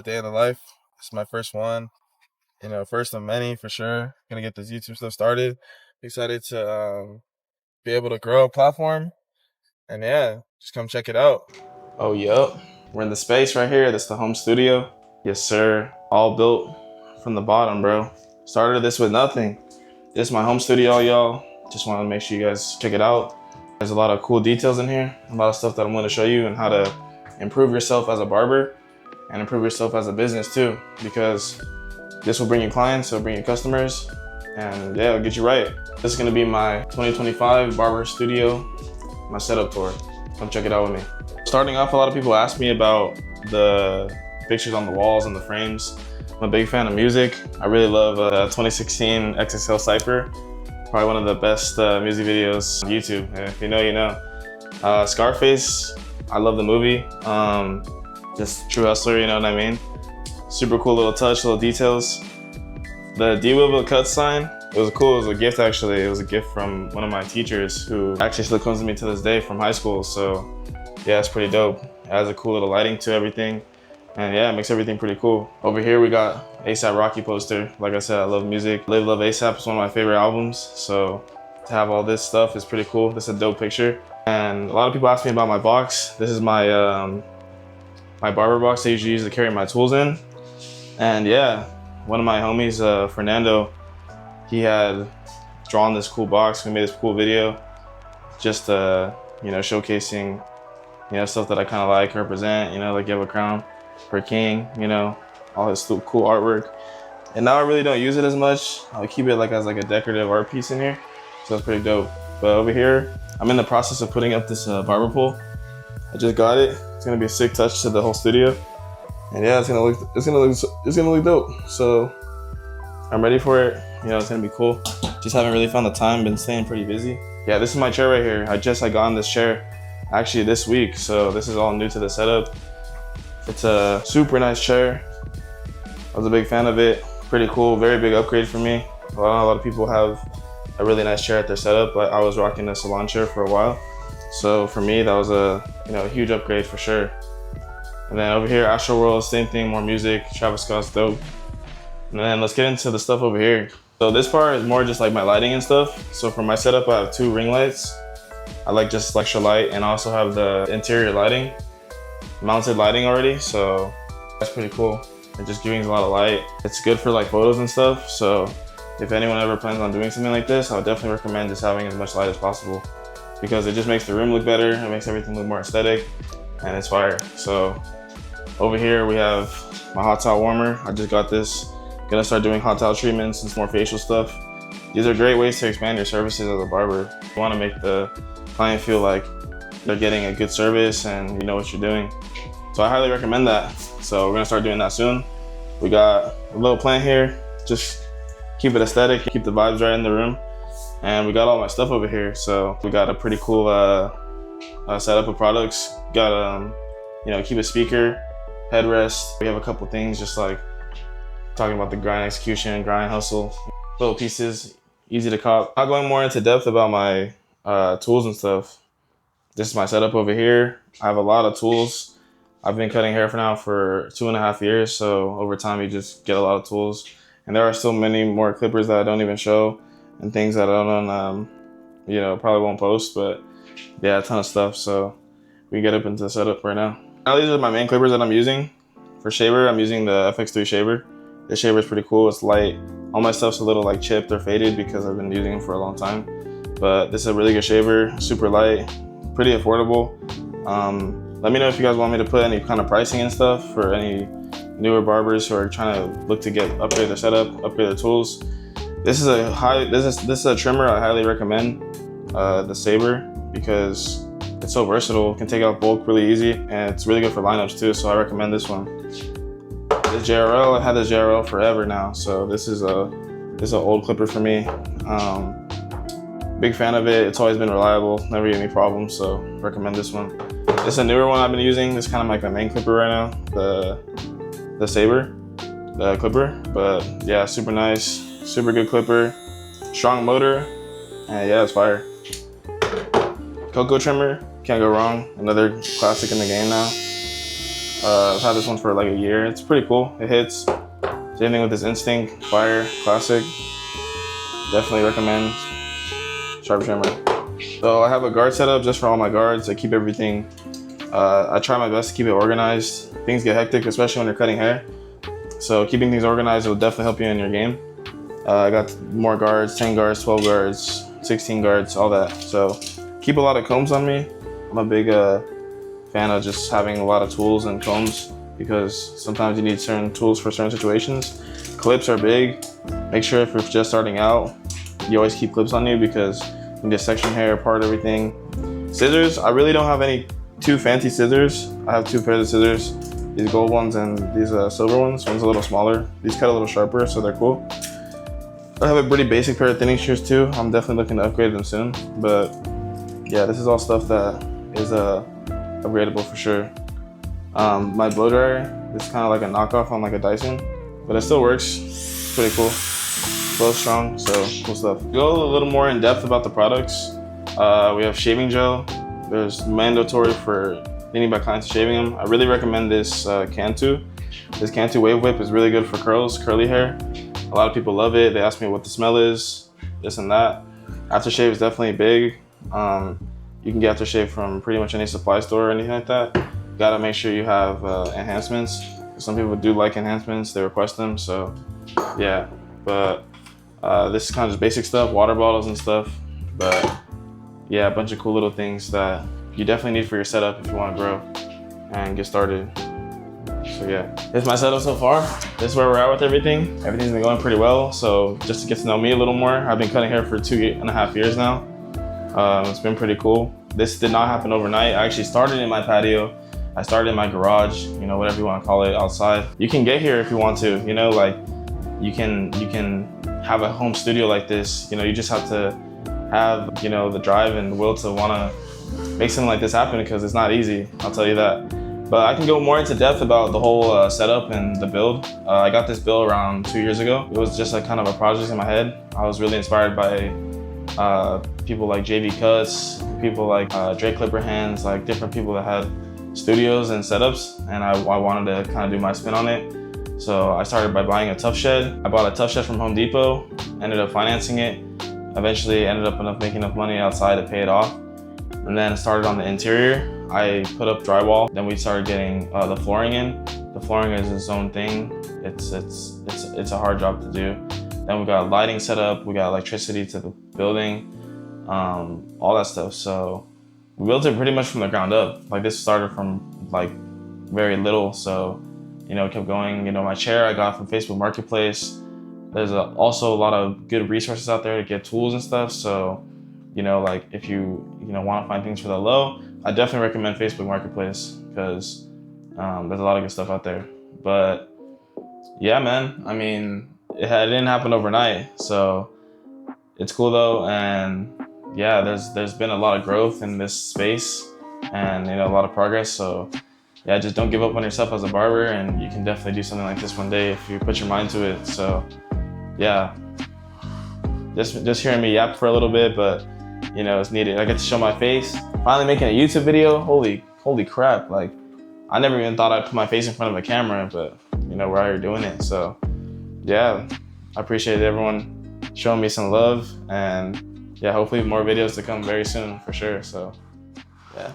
day in the life. It's my first one, first of many for sure. Gonna get this YouTube stuff started. Excited to be able to grow a platform, and yeah, just come check it out. Oh, yup. We're in the space right here. That's the home studio. Yes, sir. All built from the bottom, bro. Started this with nothing. This is my home studio, y'all. Just wanted to make sure you guys check it out. There's a lot of cool details in here, a lot of stuff that I'm going to show you and how to improve yourself as a barber and improve yourself as a business too, because this will bring you clients, it'll bring you customers, and yeah, it'll get you right. This is going to be my 2025 barber studio, my setup tour. Come check it out with me. Starting off, a lot of people ask me about the pictures on the walls and the frames. I'm a big fan of music. I really love 2016 XXL Cypher. Probably one of the best music videos on YouTube. And if you know, you know. Scarface, I love the movie. Just true hustler, you know what I mean? Super cool little touch, little details. The D-Wibble cut sign, it was cool. It was a gift actually. It was a gift from one of my teachers who actually still comes to me to this day from high school. So yeah, it's pretty dope. It has a cool little lighting to everything. And yeah, it makes everything pretty cool. Over here we got A$AP Rocky poster. Like I said, I love music. Live Love A$AP is one of my favorite albums. So to have all this stuff is pretty cool. This is a dope picture. And a lot of people ask me about my box. This is my my barber box I usually use to carry my tools in. And yeah, one of my homies, Fernando, he had drawn this cool box. We made this cool video, just showcasing stuff that I kind of like, represent. Like you have a crown for a king, all his cool artwork. And now I really don't use it as much. I'll keep it as a decorative art piece in here, so it's pretty dope. But over here, I'm in the process of putting up this barber pole. I just got it. It's gonna be a sick touch to the whole studio, and yeah, it's gonna look dope. So I'm ready for it. It's gonna be cool. Just haven't really found the time. Been staying pretty busy. Yeah, this is my chair right here. I got on this chair actually this week, so this is all new to the setup. It's a super nice chair. I was a big fan of it. Pretty cool, very big upgrade for me. A lot of people have a really nice chair at their setup, but I was rocking a salon chair for a while. So for me, that was a huge upgrade for sure. And then over here, Astro World, same thing, more music. Travis Scott's dope. And then let's get into the stuff over here. So this part is more just like my lighting and stuff. So for my setup, I have 2 ring lights. I like just extra light, and I also have the interior lighting, mounted lighting already, so that's pretty cool. It just gives a lot of light. It's good for photos and stuff, so if anyone ever plans on doing something like this, I would definitely recommend just having as much light as possible, because it just makes the room look better, it makes everything look more aesthetic, and it's fire. So over here we have my hot towel warmer. I just got this. Gonna start doing hot towel treatments and some more facial stuff. These are great ways to expand your services as a barber. You wanna make the client feel like they're getting a good service and you know what you're doing. So I highly recommend that. So we're gonna start doing that soon. We got a little plant here, just keep it aesthetic, keep the vibes right in the room. And we got all my stuff over here. So we got a pretty cool setup of products. Got keep a speaker, headrest. We have a couple things just talking about the grind execution, grind hustle. Little pieces, easy to cop. Not going more into depth about my tools and stuff. This is my setup over here. I have a lot of tools. I've been cutting hair for 2.5 years, so over time you just get a lot of tools. And there are still many more clippers that I don't even show, and things that I don't, probably won't post, but yeah, a ton of stuff. So we get up into the setup right now. Now these are my main clippers that I'm using. For shaver, I'm using the FX3 shaver. This shaver is pretty cool, it's light. All my stuff's a little chipped or faded because I've been using them for a long time. But this is a really good shaver, super light, pretty affordable. Let me know if you guys want me to put any kind of pricing and stuff for any newer barbers who are trying to look to upgrade their setup, upgrade their tools. This is a trimmer I highly recommend, the Saber, because it's so versatile. It can take out bulk really easy, and it's really good for lineups too. So I recommend this one. This JRL, I've had this JRL forever now, so this is an old clipper for me. Big fan of it. It's always been reliable, never gave me problems, so recommend this one. This is a newer one I've been using. This is kind of my main clipper right now, the Saber, the clipper. But yeah, super nice, super good clipper, strong motor, and yeah, it's fire. Cocoa trimmer, can't go wrong. Another classic in the game now. I've had this one for like a year. It's pretty cool. It hits. Same thing with this Instinct Fire Classic. Definitely recommend sharp trimmer. So I have a guard setup just for all my guards. I keep everything. I try my best to keep it organized. Things get hectic, especially when you're cutting hair. So keeping things organized will definitely help you in your game. I got more guards, 10 guards, 12 guards, 16 guards, all that. So keep a lot of combs on me. I'm a big fan of just having a lot of tools and combs because sometimes you need certain tools for certain situations. Clips are big. Make sure if you're just starting out, you always keep clips on you because you can just section hair, part everything. Scissors, I really don't have any too fancy scissors. I have two pairs of scissors. These gold ones and these silver ones. One's a little smaller. These cut a little sharper, so they're cool. I have a pretty basic pair of thinning shears too. I'm definitely looking to upgrade them soon. But yeah, this is all stuff that is upgradable for sure. My blow dryer is kind of like a knockoff on like a Dyson, but it still works. It's pretty cool. Blows strong, so cool stuff. Go a little more in depth about the products. We have shaving gel. There's mandatory for thinning by clients shaving them. I really recommend this Cantu. This Cantu Wave Whip is really good for curly hair. A lot of people love it. They ask me what the smell is, this and that. Aftershave is definitely big. You can get aftershave from pretty much any supply store or anything like that. You gotta make sure you have enhancements. Some people do like enhancements, they request them, so yeah. But this is kind of just basic stuff, water bottles and stuff. But yeah, a bunch of cool little things that you definitely need for your setup if you want to grow and get started. So yeah, this is my setup so far. This is where we're at with everything. Everything's been going pretty well. So just to get to know me a little more, I've been cutting hair for 2.5 years now. It's been pretty cool. This did not happen overnight. I actually started in my patio. I started in my garage, you know, whatever you want to call it, outside. You can get here if you want to, you know, like you can have a home studio like this. You know, you just have to have, you know, the drive and the will to want to make something like this happen because it's not easy, I'll tell you that. But I can go more into depth about the whole setup and the build. I got this build around 2 years ago. It was just like kind of a project in my head. I was really inspired by people like JV Cuts, people like Dre Clipper Hands, like different people that had studios and setups, and I wanted to kind of do my spin on it. So I started by buying a tough shed. I bought a tough shed from Home Depot, ended up financing it. Eventually ended up making enough money outside to pay it off. And then started on the interior. I put up drywall. Then we started getting the flooring in. The flooring is its own thing. It's a hard job to do. Then we got lighting set up. We got electricity to the building, all that stuff. So we built it pretty much from the ground up. Like this started from like very little. So, you know, it kept going. You know, my chair I got from Facebook Marketplace. There's also a lot of good resources out there to get tools and stuff. So, you know, like if you want to find things for the low, I definitely recommend Facebook Marketplace because there's a lot of good stuff out there. But yeah, man, I mean, it didn't happen overnight. So it's cool though. And yeah, there's been a lot of growth in this space and, you know, a lot of progress. So yeah, just don't give up on yourself as a barber, and you can definitely do something like this one day if you put your mind to it. So yeah, just hearing me yap for a little bit, but you know, it's needed. I get to show my face. Finally making a YouTube video. Holy crap. Like, I never even thought I'd put my face in front of a camera, but you know, we're out here doing it. So yeah, I appreciate everyone showing me some love, and yeah, hopefully more videos to come very soon for sure. So yeah.